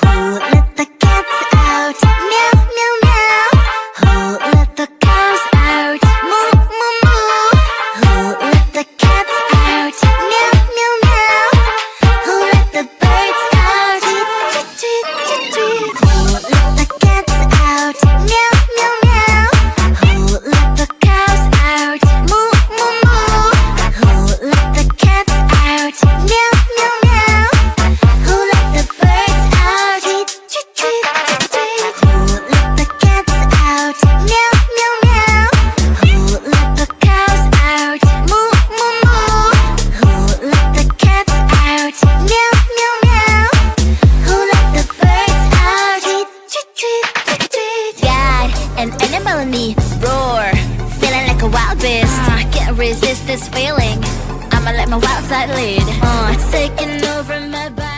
Who let the cats out? Meow, meow, meow. Who let the cows out? Moo, moo, moo. Who let the cats out? Meow, meow, meow. Who let the birds out? Tweet, tweet, tweet, tweet. Who let the cats out? Meow, meow, meow. Who let the cows out? Moo, moo, moo. Who let the cats out? Meow, meow, meow. Who let the birds out? Tweet, tweet, tweet, tweet. Who let the cats out? Meow, meow, meow. Who let the cows out? Moo, moo, moo. Who let the cats out? Meow, meow, meow. Who let the birds out? Tweet, tweet, tweet, tweet, tweet. Got an animal in me, roar, feeling like a wild beast. Can't resist this feeling. I'ma let my wild side lead. It's taking over my body.